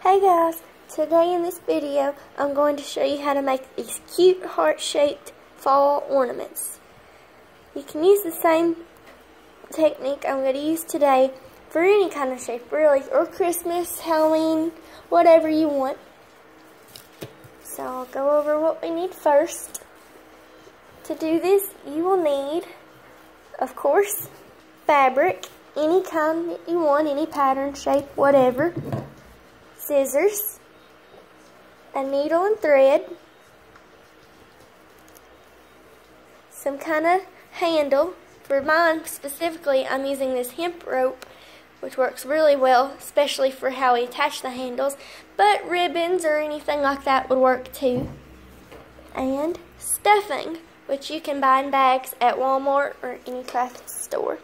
Hey guys, today in this video I'm going to show you how to make these cute heart-shaped fall ornaments. You can use the same technique I'm going to use today for any kind of shape really, or Christmas, Halloween, whatever you want. So I'll go over what we need first. To do this you will need, of course, fabric, any kind that you want, any pattern, shape, whatever. Scissors, a needle and thread, some kind of handle. For mine specifically, I'm using this hemp rope, which works really well, especially for how we attach the handles, but ribbons or anything like that would work too. And stuffing, which you can buy in bags at Walmart or any craft store.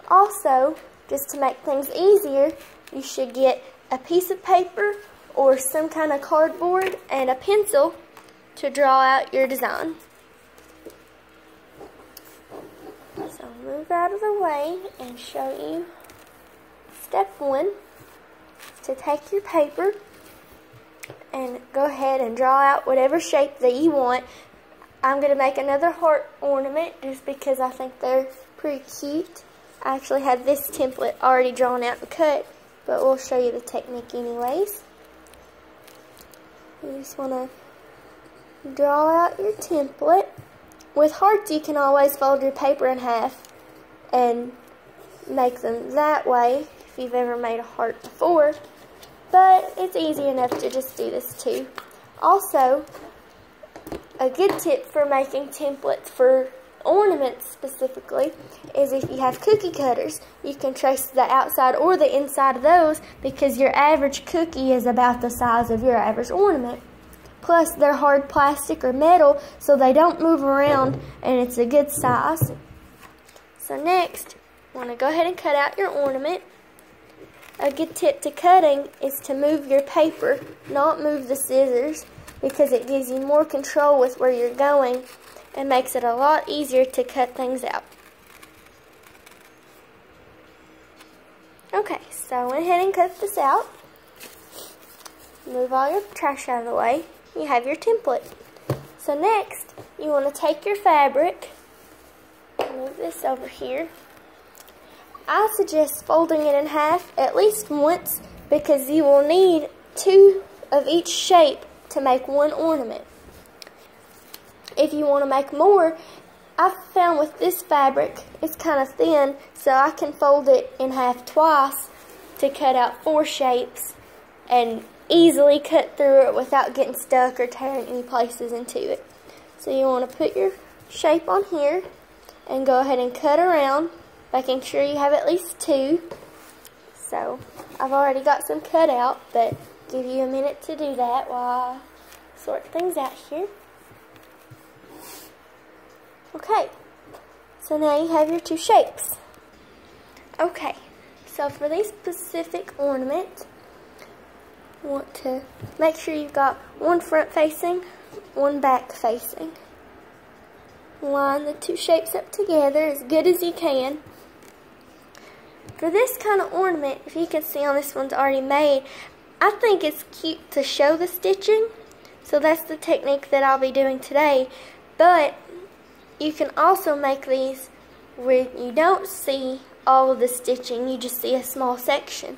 Also, just to make things easier, you should get a piece of paper or some kind of cardboard and a pencil to draw out your design. So I'll move out of the way and show you step one. To take your paper and go ahead and draw out whatever shape that you want. I'm going to make another heart ornament just because I think they're pretty cute. I actually have this template already drawn out and cut, but we'll show you the technique anyways. You just want to draw out your template. With hearts, you can always fold your paper in half and make them that way if you've ever made a heart before, but it's easy enough to just do this too. Also, a good tip for making templates for ornaments specifically is if you have cookie cutters, you can trace the outside or the inside of those because your average cookie is about the size of your average ornament. Plus they're hard plastic or metal, so they don't move around and it's a good size. So next, you want to go ahead and cut out your ornament. A good tip to cutting is to move your paper, not move the scissors, because it gives you more control with where you're going and makes it a lot easier to cut things out. Okay, so I went ahead and cut this out. Move all your trash out of the way. You have your template. So next, you want to take your fabric, move this over here. I suggest folding it in half at least once because you will need two of each shape to make one ornament. If you want to make more, I've found with this fabric, it's kind of thin, so I can fold it in half twice to cut out 4 shapes and easily cut through it without getting stuck or tearing any places into it. So you want to put your shape on here and go ahead and cut around, making sure you have at least 2. So I've already got some cut out, but give you a minute to do that while I sort things out here. Okay, so now you have your 2 shapes. Okay, so for this specific ornament, you want to make sure you've got one front facing, one back facing. Line the 2 shapes up together as good as you can. For this kind of ornament, if you can see on this one's already made, I think it's cute to show the stitching, so that's the technique that I'll be doing today. But you can also make these where you don't see all of the stitching, you just see a small section.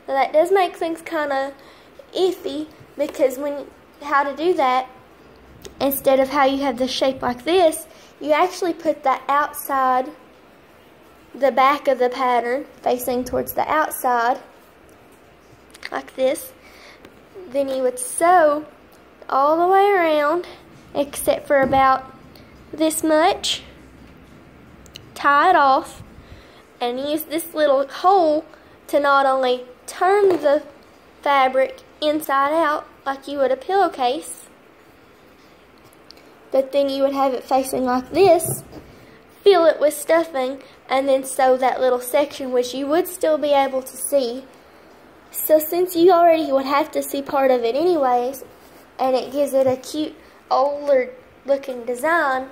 Now that does make things kind of iffy because how to do that, instead of how you have the shape like this, you actually put the outside, the back of the pattern facing towards the outside like this. Then you would sew all the way around except for about this much, tie it off, and use this little hole to not only turn the fabric inside out like you would a pillowcase, but then you would have it facing like this, fill it with stuffing, and then sew that little section which you would still be able to see. So since you already would have to see part of it anyways, and it gives it a cute older looking design,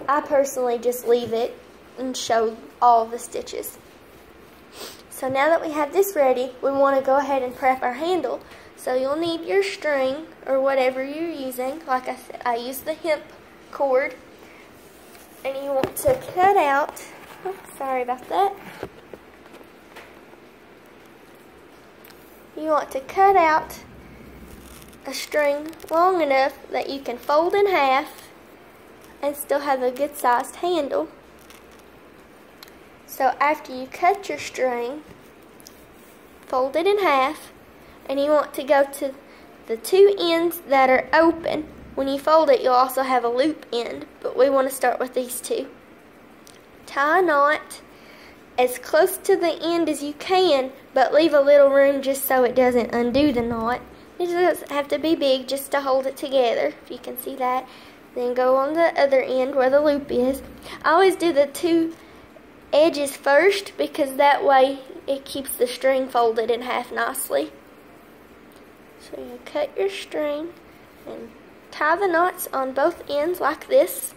I personally just leave it and show all the stitches. So So now that we have this ready, we want to go ahead and prep our handle. So you'll need your string or whatever you're using. Like I said, I use the hemp cord. And you want to cut out, oh, sorry about that. You want to cut out a string long enough that you can fold in half and still have a good sized handle. So after you cut your string, fold it in half, and you want to go to the two ends that are open. When you fold it, you'll also have a loop end, but we want to start with these two. Tie a knot as close to the end as you can, but leave a little room just so it doesn't undo the knot. It doesn't have to be big, just to hold it together, if you can see that. Then go on the other end where the loop is. I always do the two edges first, because that way it keeps the string folded in half nicely. So you cut your string and tie the knots on both ends like this,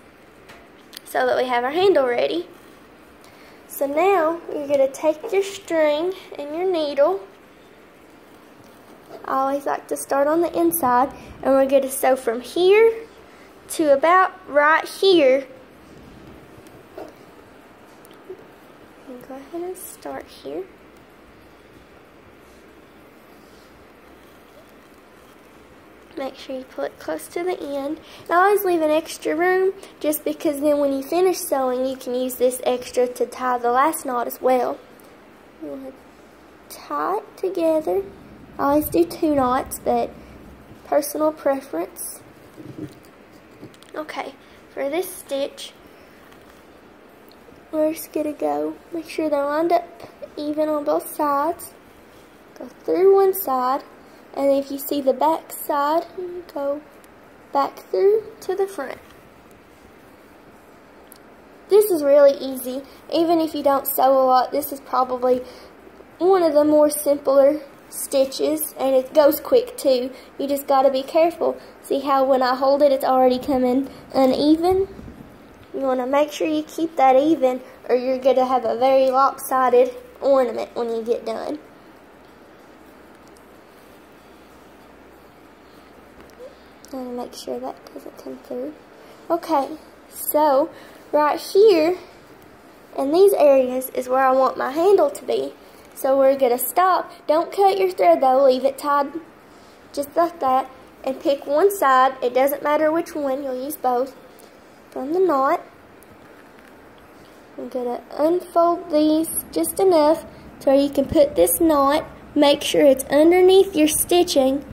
so that we have our handle ready. So now you're going to take your string and your needle. I always like to start on the inside, and we're going to sew from here to about right here. And go ahead and start here. Make sure you pull it close to the end. And I always leave an extra room, just because then when you finish sewing, you can use this extra to tie the last knot as well. You want to tie it together. I always do 2 knots, but personal preference. Okay, for this stitch, we're just going to go, make sure they're lined up even on both sides. Go through one side. And if you see the back side, you go back through to the front. This is really easy. Even if you don't sew a lot, this is probably one of the more simpler stitches, and it goes quick too. You just got to be careful. See how when I hold it, it's already coming uneven? You want to make sure you keep that even, or you're going to have a very lopsided ornament when you get done. And make sure that doesn't come through. Okay, so right here in these areas is where I want my handle to be. So we're going to stop. Don't cut your thread though, leave it tied just like that. And pick one side, it doesn't matter which one, you'll use both, from the knot. I'm going to unfold these just enough so you can put this knot. Make sure it's underneath your stitching,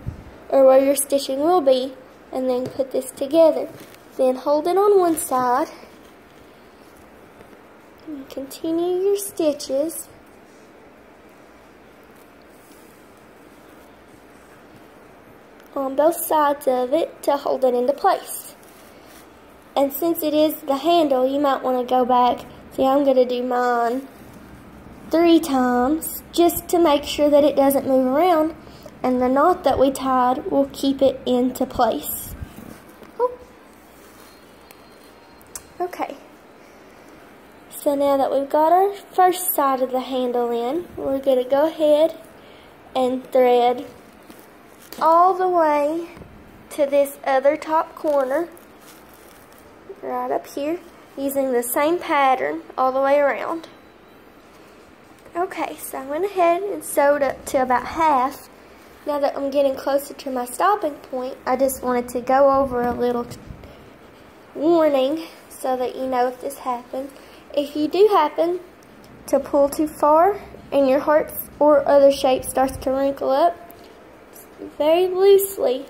or where your stitching will be, and then put this together. Then hold it on one side and continue your stitches. On both sides of it to hold it into place. And since it is the handle, you might want to go back. See, I'm going to do mine 3 times just to make sure that it doesn't move around. And the knot that we tied will keep it into place. Oh. Okay. So now that we've got our first side of the handle in, we're going to go ahead and thread all the way to this other top corner, right up here, using the same pattern all the way around. Okay, so I went ahead and sewed up to about half. Now that I'm getting closer to my stopping point, I just wanted to go over a little warning so that you know if this happens. If you do happen to pull too far and your heart or other shape starts to wrinkle up, very loosely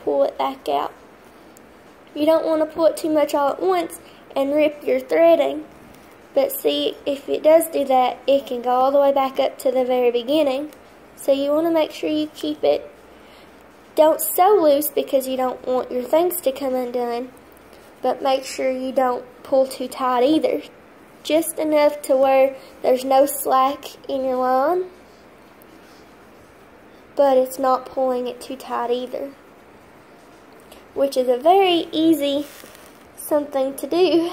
pull it back out. You don't want to pull it too much all at once and rip your threading. But see, if it does do that, it can go all the way back up to the very beginning. So you want to make sure you keep it, don't sew loose because you don't want your things to come undone, but make sure you don't pull too tight either. Just enough to where there's no slack in your line, but it's not pulling it too tight either. Which is a very easy something to do,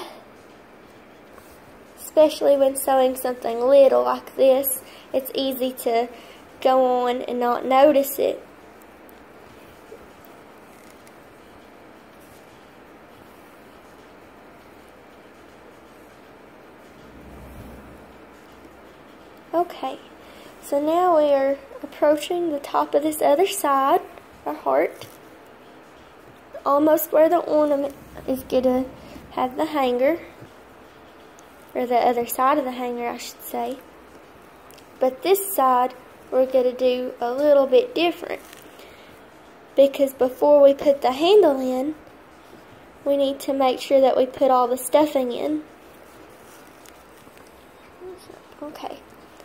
especially when sewing something little like this. It's easy to go on and not notice it. Okay, so now we are approaching the top of this other side, our heart, almost where the ornament is going to have the hanger, or the other side of the hanger, I should say. But this side, we're going to do a little bit different, because before we put the handle in, we need to make sure that we put all the stuffing in. Okay.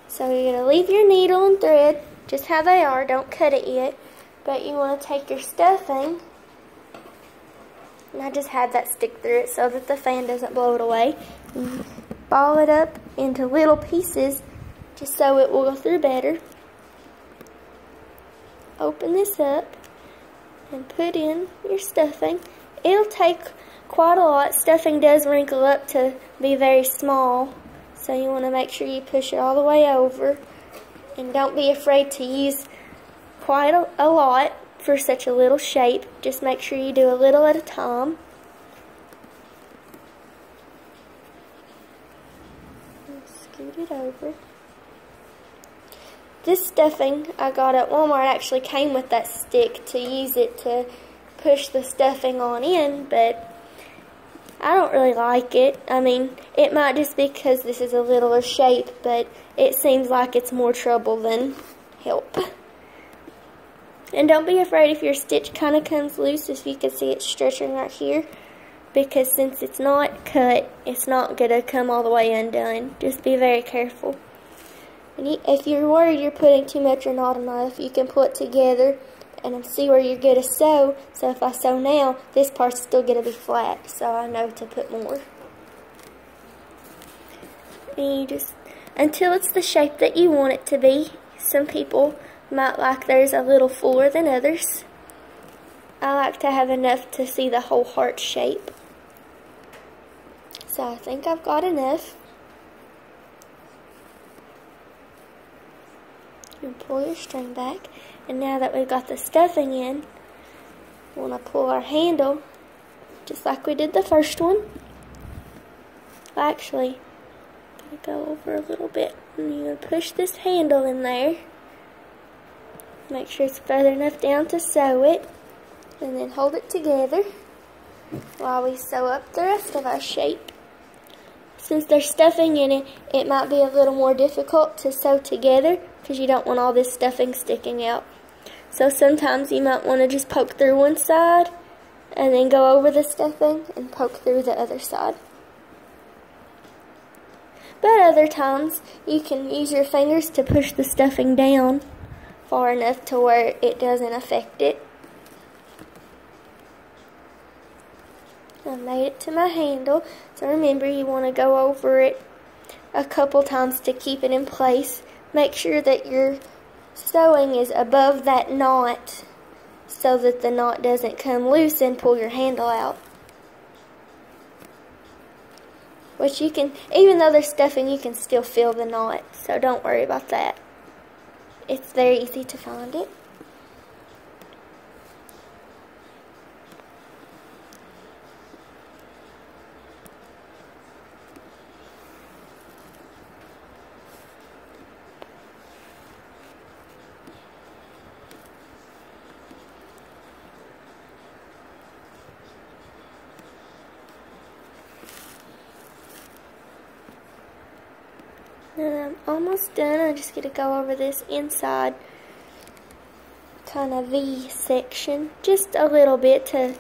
So you're going to leave your needle and thread just how they are, don't cut it yet, but you want to take your stuffing, and I just had that stick through it so that the fan doesn't blow it away, and ball it up into little pieces just so it will go through better. Open this up and put in your stuffing. It'll take quite a lot. Stuffing does wrinkle up to be very small. So you want to make sure you push it all the way over, and don't be afraid to use quite a lot for such a little shape. Just make sure you do a little at a time. And scoot it over. This stuffing I got at Walmart actually came with that stick to use it to push the stuffing on in, but I don't really like it. I mean, it might just be because this is a littler shape, but it seems like it's more trouble than help. And don't be afraid if your stitch kind of comes loose, if you can see it stretching right here, because since it's not cut, it's not going to come all the way undone. Just be very careful. And if you're worried you're putting too much or not enough, you can pull it together and see where you're going to sew. So if I sew now, this part's still going to be flat, so I know to put more. And you just, until it's the shape that you want it to be. Some people might like theirs a little fuller than others. I like to have enough to see the whole heart shape. So I think I've got enough. And pull your string back. And now that we've got the stuffing in, we want to pull our handle just like we did the first one. Actually, I'm going to go over a little bit, and you're going to push this handle in there. Make sure it's further enough down to sew it, and then hold it together while we sew up the rest of our shape. Since there's stuffing in it, it might be a little more difficult to sew together because you don't want all this stuffing sticking out. So sometimes you might want to just poke through one side and then go over the stuffing and poke through the other side. But other times you can use your fingers to push the stuffing down far enough to where it doesn't affect it. I made it to my handle, so remember you want to go over it a couple times to keep it in place. Make sure that your sewing is above that knot so that the knot doesn't come loose and pull your handle out. Which you can, even though there's stuffing, you can still feel the knot, so don't worry about that. It's very easy to find it. Now I'm almost done. I'm just going to go over this inside kind of V section just a little bit to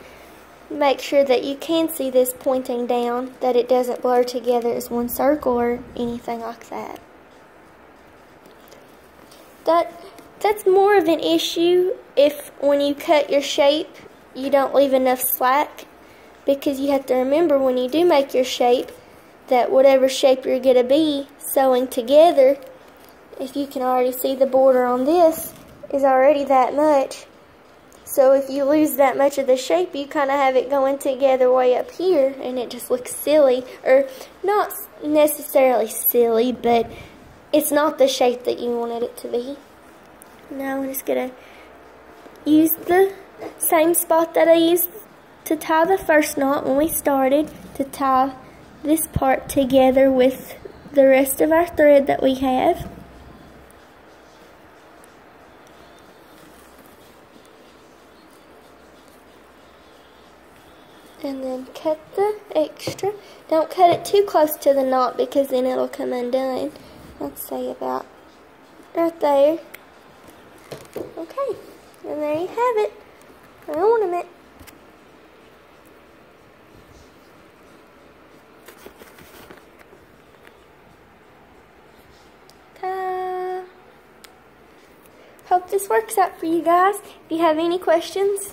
make sure that you can see this pointing down, that it doesn't blur together as one circle or anything like that. That's more of an issue if when you cut your shape you don't leave enough slack, because you have to remember when you do make your shape that whatever shape you're going to be sewing together, if you can already see the border on this is already that much. So if you lose that much of the shape, you kind of have it going together way up here, and it just looks silly. Or not necessarily silly, but it's not the shape that you wanted it to be. Now I'm just going to use the same spot that I used to tie the first knot when we started, to tie this part together with the rest of our thread that we have. And then cut the extra. Don't cut it too close to the knot because then it'll come undone. Let's say about right there. Okay, and there you have it, an ornament. Ta-da! Hope this works out for you guys. If you have any questions,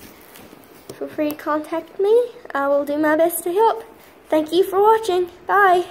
feel free to contact me. I will do my best to help. Thank you for watching. Bye.